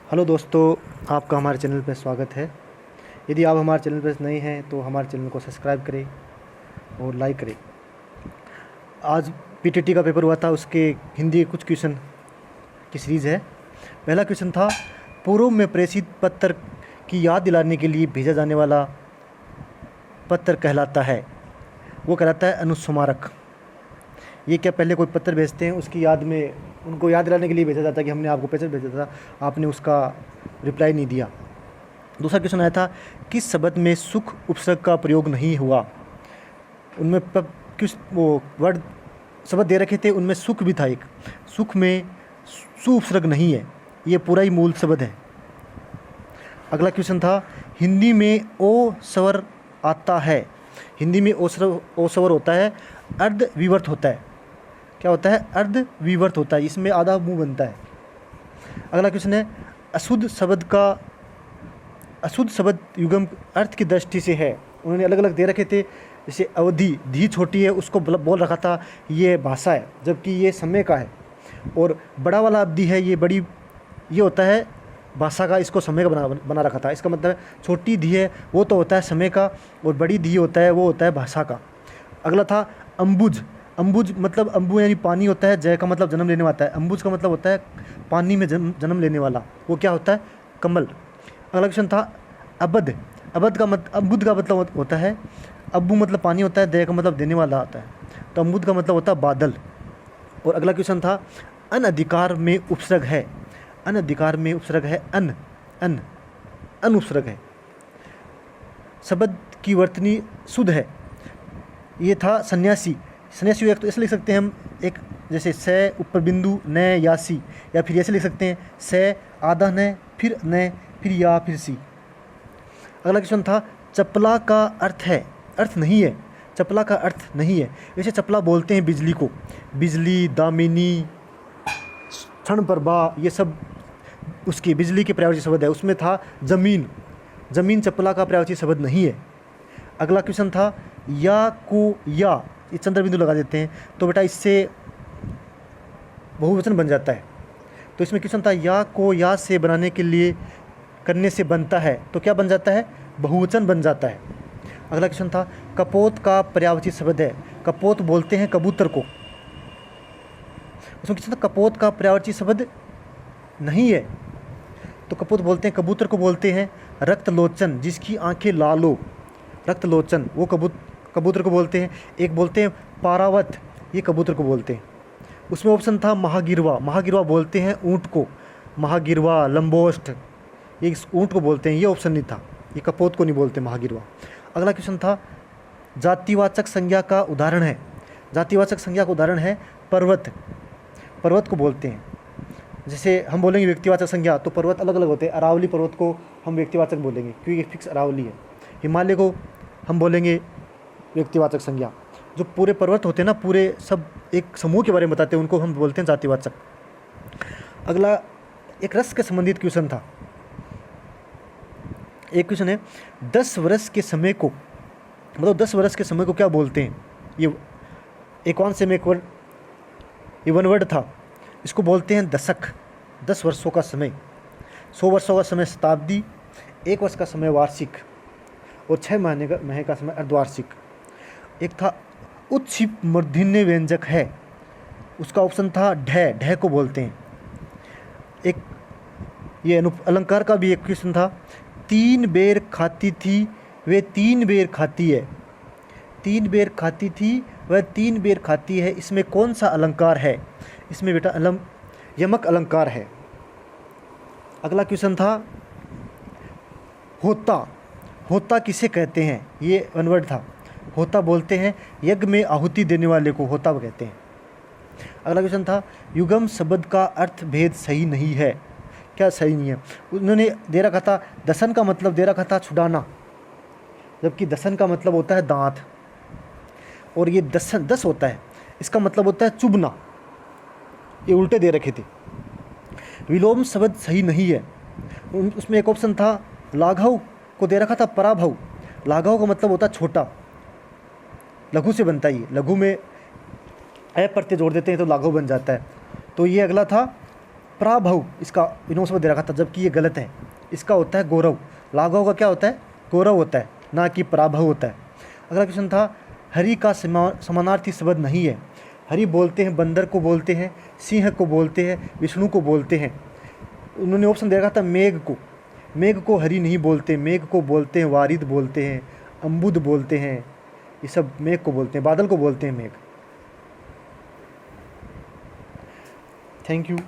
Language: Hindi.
हेलो दोस्तों, आपका हमारे चैनल पर स्वागत है। यदि आप हमारे चैनल पर नए हैं तो हमारे चैनल को सब्सक्राइब करें और लाइक करें। आज पीटीटी का पेपर हुआ था, उसके हिंदी के कुछ क्वेश्चन की सीरीज़ है। पहला क्वेश्चन था, पूर्व में प्रेषित पत्र की याद दिलाने के लिए भेजा जाने वाला पत्र कहलाता है, वो कहलाता है अनुस्मारक। ये क्या पहले कोई पत्र भेजते हैं, उसकी याद में उनको याद दिलाने के लिए भेजा जाता है कि हमने आपको पत्र भेजा था, आपने उसका रिप्लाई नहीं दिया। दूसरा क्वेश्चन आया था, किस शब्द में सुख उपसर्ग का प्रयोग नहीं हुआ। उनमें किस वो वर्ड शब्द दे रखे थे, उनमें सुख भी था एक। सुख में सु उपसर्ग नहीं है, ये पूरा ही मूल शब्द है। अगला क्वेश्चन था, हिंदी में ओ स्वर आता है। हिंदी में ओ स्वर होता है, अर्ध विवर्त होता है। क्या होता है? अर्ध विवर्त होता है, इसमें आधा मुंह बनता है। अगला क्वेश्चन है, अशुद्ध शब्द युग्म अर्थ की दृष्टि से है। उन्होंने अलग अलग दे रखे थे, जैसे अवधि, धी छोटी है, उसको बोल रखा था ये भाषा है, जबकि ये समय का है। और बड़ा वाला अवधि है, ये बड़ी, ये होता है भाषा का, इसको समय का बना रखा था। इसका मतलब छोटी धी है वो तो होता है समय का, और बड़ी धी होता है वो होता है भाषा का। अगला था अम्बुज। अम्बुज मतलब अम्बु यानी पानी होता है, जय का मतलब जन्म लेने वाला है। अम्बुज का मतलब होता है पानी में जन्म लेने वाला, वो क्या होता है? कमल। अगला क्वेश्चन था अबध। अबुद का मतलब होता है, अब्बू मतलब पानी होता है, दया का मतलब देने वाला आता है, तो अम्बुद का मतलब होता है बादल। और अगला क्वेश्चन था, अनधिकार में उपसर्ग है। अनधिकार में उपसर्ग है अन उपसर्ग है। शब्द की वर्तनी शुद्ध है, ये था सन्यासी। सन्यासी एक तो ऐसे लिख सकते हैं हम, एक जैसे से ऊपर बिंदु न यासी, या फिर ऐसे लिख सकते हैं से आधा न फिर न फिर या फिर सी। अगला क्वेश्चन था, चपला का अर्थ है, अर्थ नहीं है। चपला का अर्थ नहीं है। वैसे चपला बोलते हैं बिजली को, बिजली, दामिनी, क्षण प्रभा, ये सब उसकी बिजली के पर्यायवाची शब्द है। उसमें था जमीन। जमीन चपला का पर्यायवाची शब्द नहीं है। अगला क्वेश्चन था, या को या, ये चंद्र बिंदु लगा देते हैं तो बेटा इससे बहुवचन बन जाता है। तो इसमें क्वेश्चन था, या को या से बनाने के लिए करने से बनता है, तो क्या बन जाता है? बहुवचन बन जाता है। अगला क्वेश्चन था, कपोत का पर्यायवाची शब्द है। कपोत बोलते हैं कबूतर को। उसमें क्वेश्चन था, कपोत का पर्यायवाची शब्द नहीं है, तो कपोत बोलते हैं कबूतर को बोलते हैं रक्तलोचन, जिसकी आंखें लाल हो, रक्तलोचन, वो कबूतर को बोलते हैं। एक बोलते हैं पारावत, ये कबूतर को बोलते हैं। उसमें ऑप्शन था महागिरवा। महागिरवा बोलते हैं ऊँट को, महागिरवा, लंबोष्ट, ये इस ऊँट को बोलते हैं। ये ऑप्शन नहीं था, ये कपोत को नहीं बोलते महागिरवा। अगला क्वेश्चन था, जातिवाचक संज्ञा का उदाहरण है। जातिवाचक संज्ञा का उदाहरण है पर्वत। पर्वत को बोलते हैं, जैसे हम बोलेंगे व्यक्तिवाचक संज्ञा, तो पर्वत अलग अलग होते हैं। अरावली पर्वत को हम व्यक्तिवाचक बोलेंगे क्योंकि फिक्स अरावली है। हिमालय को हम बोलेंगे व्यक्तिवाचक संज्ञा। जो पूरे पर्वत होते हैं ना, पूरे सब एक समूह के बारे में बताते हैं, उनको हम बोलते हैं जातिवाचक। अगला एक रस के संबंधित क्वेश्चन था। एक क्वेश्चन है, 10 वर्ष के समय को, मतलब 10 वर्ष के समय को क्या बोलते हैं? ये एक वन से में एक वर्ड, ये वन वर्ड था, इसको बोलते हैं दशक। 10 वर्षों का समय, 100 वर्षों का समय शताब्दी, 1 वर्ष का समय वार्षिक, और 6 महीने का समय अर्धवार्षिक। एक था उत्क्षिप मूर्धन्य व्यंजक है, उसका ऑप्शन था ढह। ढह को बोलते हैं। एक ये अलंकार का भी एक क्वेश्चन था, 3 बेर खाती थी वे 3 बेर खाती है। 3 बेर खाती थी वह 3 बेर खाती है, इसमें कौन सा अलंकार है? इसमें बेटा यमक अलंकार है। अगला क्वेश्चन था, होता। होता किसे कहते हैं? ये वन था। होता बोलते हैं यज्ञ में आहुति देने वाले को होता कहते हैं। अगला क्वेश्चन था, युगम शब्द का अर्थ भेद सही नहीं है। क्या सही नहीं है? उन्होंने दे रखा था, दसन का मतलब दे रखा था छुड़ाना, जबकि दसन का मतलब होता है दांत, और ये दस होता है, इसका मतलब होता है चुभना। ये उल्टे दे रखे थे। विलोम शब्द सही नहीं है। उसमें एक ऑप्शन था, लाघव को दे रखा था पराभव। लाघव का मतलब होता है छोटा, लघु से बनता ही, लघु में ए प्रत्यय जोड़ देते हैं तो लाघव बन जाता है। तो ये अगला था पराभव इसका विलोम शब्द दे रखा था, जबकि ये गलत है। इसका होता है गौरव। लाघव का क्या होता है? गौरव होता है, ना कि पराभव होता है। अगला क्वेश्चन था हरि का समानार्थी शब्द नहीं है। हरि बोलते हैं बंदर को बोलते हैं, सिंह को बोलते हैं, विष्णु को बोलते हैं। उन्होंने ऑप्शन दे रखा था मेघ को। मेघ को हरि नहीं बोलते, मेघ को बोलते हैं वारिद बोलते हैं, अम्बुद बोलते हैं, ये सब मेघ को बोलते हैं, बादल को बोलते हैं मेघ। Thank you.